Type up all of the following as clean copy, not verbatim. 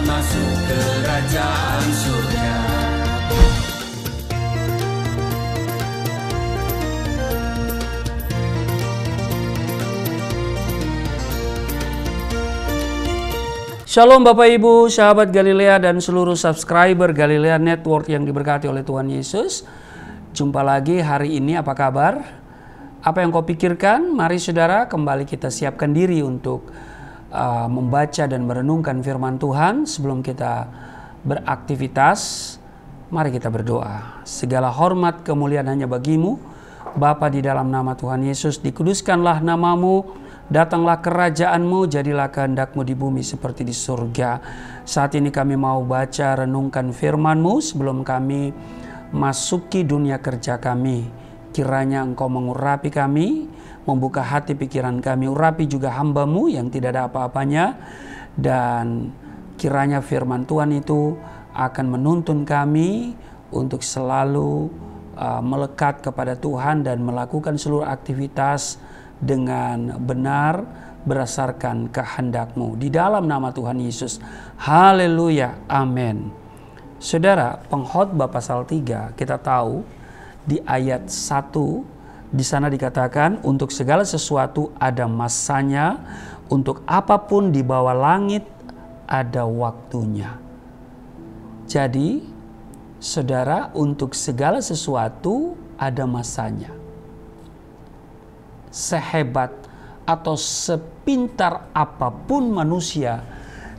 masuk kerajaan surga. Shalom Bapak Ibu, sahabat Galilea dan seluruh subscriber Galilea Network yang diberkati oleh Tuhan Yesus. Jumpa lagi hari ini, apa kabar? Apa yang kau pikirkan? Mari saudara, kembali kita siapkan diri untuk membaca dan merenungkan firman Tuhan. Sebelum kita beraktivitas, mari kita berdoa. Segala hormat kemuliaan hanya bagimu, Bapa, di dalam nama Tuhan Yesus. Dikuduskanlah namamu. Datanglah kerajaanmu, jadilah kehendakmu di bumi seperti di surga. Saat ini kami mau baca renungkan firman-Mu sebelum kami masuki dunia kerja kami. Kiranya Engkau mengurapi kami, membuka hati pikiran kami, urapi juga hamba-Mu yang tidak ada apa-apanya. Dan kiranya firman Tuhan itu akan menuntun kami untuk selalu melekat kepada Tuhan dan melakukan seluruh aktivitas dengan benar berdasarkan kehendak-Mu. Di dalam nama Tuhan Yesus. Haleluya. Amin. Saudara, Pengkhotbah pasal 3 kita tahu di ayat 1 di sana dikatakan untuk segala sesuatu ada masanya, untuk apapun di bawah langit ada waktunya. Jadi, saudara, untuk segala sesuatu ada masanya. Sehebat atau sepintar apapun manusia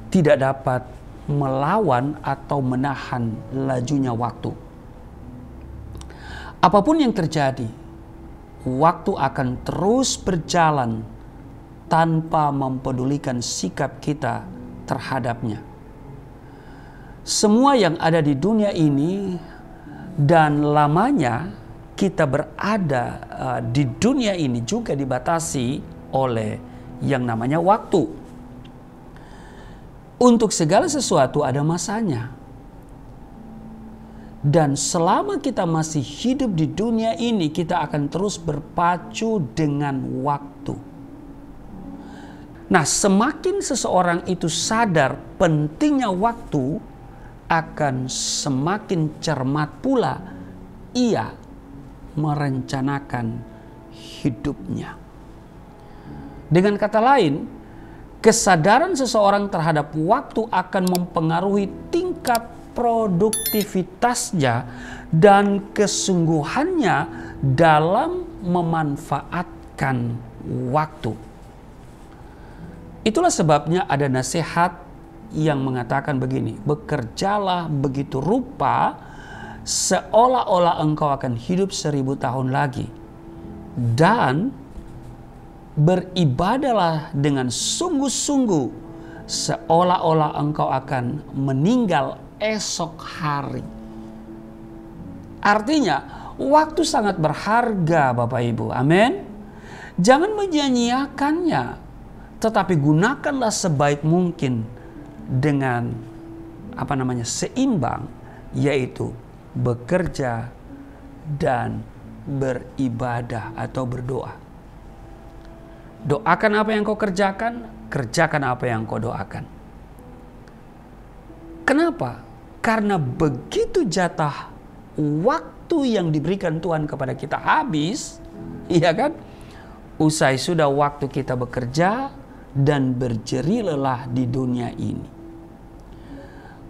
tidak dapat melawan atau menahan lajunya waktu. Apapun yang terjadi, waktu akan terus berjalan tanpa mempedulikan sikap kita terhadapnya. Semua yang ada di dunia ini dan lamanya kita berada di dunia ini juga dibatasi oleh yang namanya waktu. Untuk segala sesuatu ada masanya. Dan selama kita masih hidup di dunia ini, kita akan terus berpacu dengan waktu. Nah, semakin seseorang itu sadar pentingnya waktu, akan semakin cermat pula ia merencanakan hidupnya. Dengan kata lain, kesadaran seseorang terhadap waktu akan mempengaruhi tingkat produktivitasnya dan kesungguhannya dalam memanfaatkan waktu. Itulah sebabnya ada nasihat yang mengatakan begini, bekerjalah begitu rupa seolah-olah engkau akan hidup 1000 tahun lagi. Dan beribadahlah dengan sungguh-sungguh seolah-olah engkau akan meninggal esok hari. Artinya, waktu sangat berharga Bapak Ibu. Amin. Jangan menyanyiakannya, tetapi gunakanlah sebaik mungkin dengan seimbang, yaitu bekerja dan beribadah atau berdoa. Doakan apa yang kau kerjakan, kerjakan apa yang kau doakan. Kenapa? Karena begitu jatah waktu yang diberikan Tuhan kepada kita habis, iya kan? Usai sudah waktu kita bekerja dan berjeri lelah di dunia ini.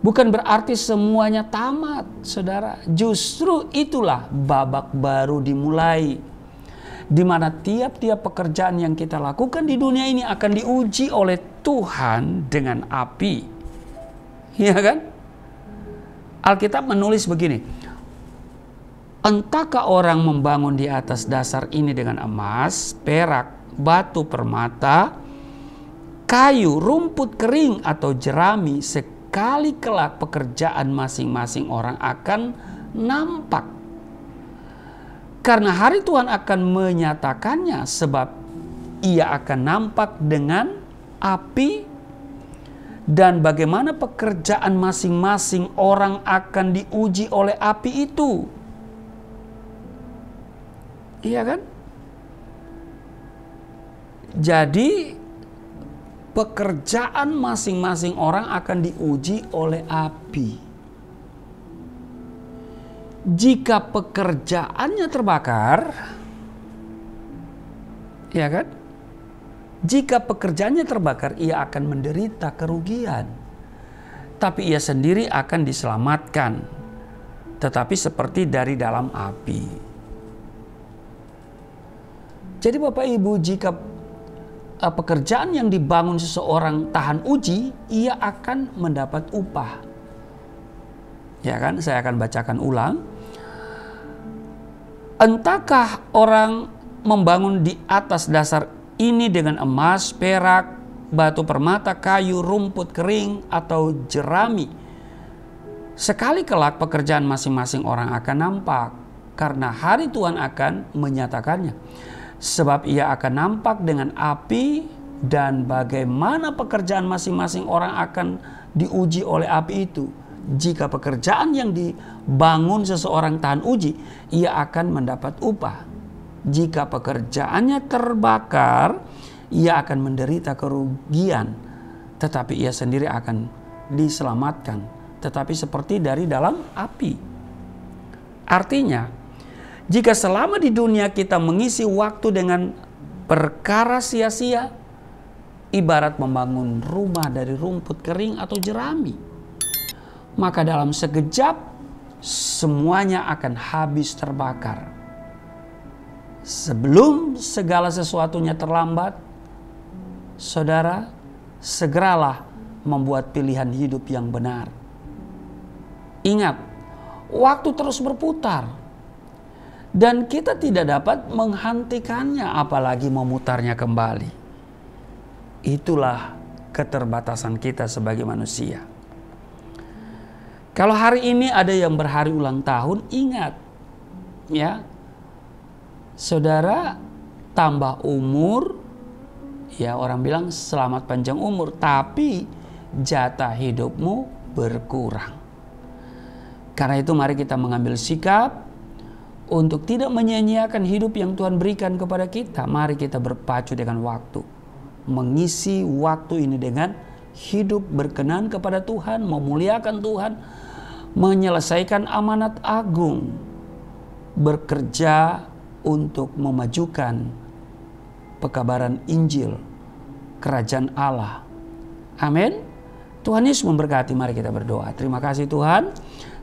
Bukan berarti semuanya tamat, saudara. Justru itulah babak baru dimulai, di mana tiap-tiap pekerjaan yang kita lakukan di dunia ini akan diuji oleh Tuhan dengan api. Iya kan? Alkitab menulis begini, entahkah orang membangun di atas dasar ini dengan emas, perak, batu permata, kayu, rumput kering atau jerami, sekali kelak pekerjaan masing-masing orang akan nampak. Karena hari Tuhan akan menyatakannya, sebab ia akan nampak dengan api, dan bagaimana pekerjaan masing-masing orang akan diuji oleh api itu. Iya kan? Jadi pekerjaan masing-masing orang akan diuji oleh api. Jika pekerjaannya terbakar, ya kan? Jika pekerjaannya terbakar, ia akan menderita kerugian. Tapi ia sendiri akan diselamatkan, tetapi seperti dari dalam api. Jadi Bapak Ibu, jika pekerjaan yang dibangun seseorang tahan uji, ia akan mendapat upah. Ya kan? Saya akan bacakan ulang. Entahkah orang membangun di atas dasar ini dengan emas, perak, batu permata, kayu, rumput kering, atau jerami. Sekali kelak pekerjaan masing-masing orang akan nampak, karena hari Tuhan akan menyatakannya. Sebab ia akan nampak dengan api, dan bagaimana pekerjaan masing-masing orang akan diuji oleh api itu. Jika pekerjaan yang dibangun seseorang tahan uji, ia akan mendapat upah. Jika pekerjaannya terbakar, ia akan menderita kerugian, tetapi ia sendiri akan diselamatkan, tetapi seperti dari dalam api. Artinya, jika selama di dunia kita mengisi waktu dengan perkara sia-sia, ibarat membangun rumah dari rumput kering atau jerami, maka dalam sekejap semuanya akan habis terbakar. Sebelum segala sesuatunya terlambat, saudara, segeralah membuat pilihan hidup yang benar. Ingat, waktu terus berputar dan kita tidak dapat menghentikannya, apalagi memutarnya kembali. Itulah keterbatasan kita sebagai manusia. Kalau hari ini ada yang berhari ulang tahun, ingat ya, saudara, tambah umur, ya orang bilang selamat panjang umur, tapi jatah hidupmu berkurang. Karena itu mari kita mengambil sikap untuk tidak menyia-nyiakan hidup yang Tuhan berikan kepada kita. Mari kita berpacu dengan waktu, mengisi waktu ini dengan hidup berkenan kepada Tuhan, memuliakan Tuhan, menyelesaikan amanat agung, bekerja untuk memajukan pekabaran Injil Kerajaan Allah. Amin. Tuhan Yesus memberkati. Mari kita berdoa. Terima kasih Tuhan,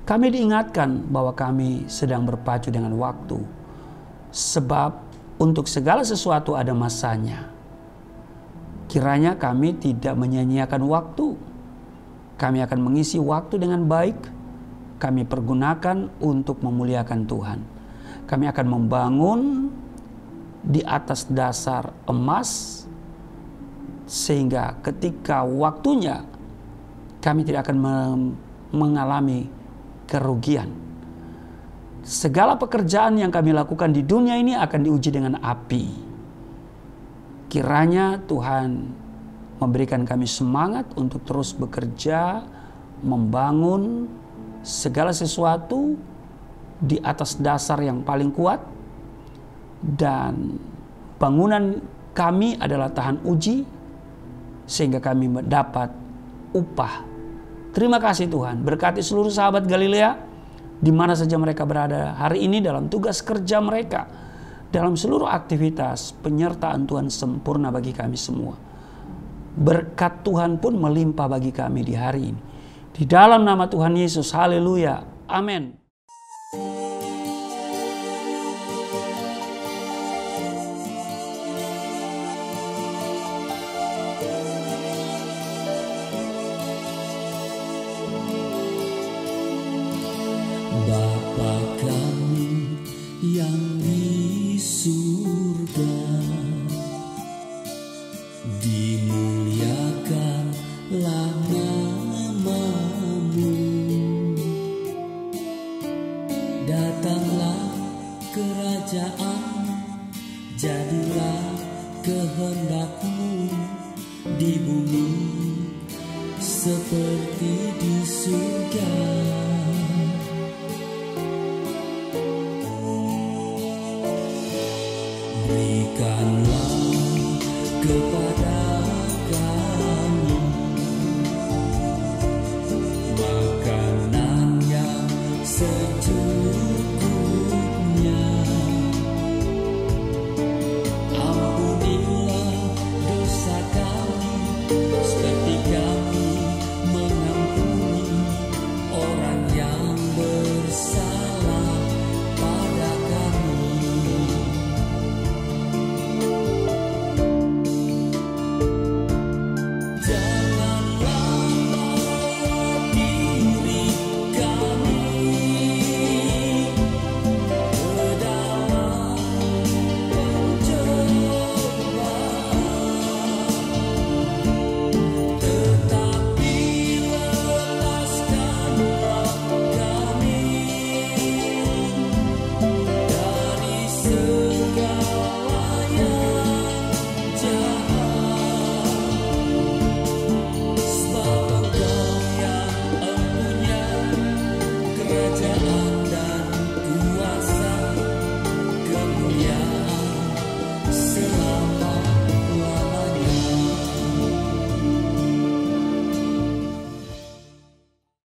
kami diingatkan bahwa kami sedang berpacu dengan waktu, sebab untuk segala sesuatu ada masanya. Kiranya kami tidak menyia-nyiakan waktu. Kami akan mengisi waktu dengan baik. Kami pergunakan untuk memuliakan Tuhan. Kami akan membangun di atas dasar emas, sehingga ketika waktunya kami tidak akan mengalami kerugian. Segala pekerjaan yang kami lakukan di dunia ini akan diuji dengan api. Kiranya Tuhan memberikan kami semangat untuk terus bekerja, membangun segala sesuatu di atas dasar yang paling kuat, dan bangunan kami adalah tahan uji sehingga kami mendapat upah. Terima kasih Tuhan, berkati seluruh sahabat Galilea di mana saja mereka berada hari ini dalam tugas kerja mereka, dalam seluruh aktivitas. Penyertaan Tuhan sempurna bagi kami semua. Berkat Tuhan pun melimpah bagi kami di hari ini. Di dalam nama Tuhan Yesus, haleluya, amin. Bapa kami yang di surga, dimuliakanlah nama-Mu. Datanglah kerajaan, jadilah kehendak-Mu di bumi seperti di surga. Berikanlah kepada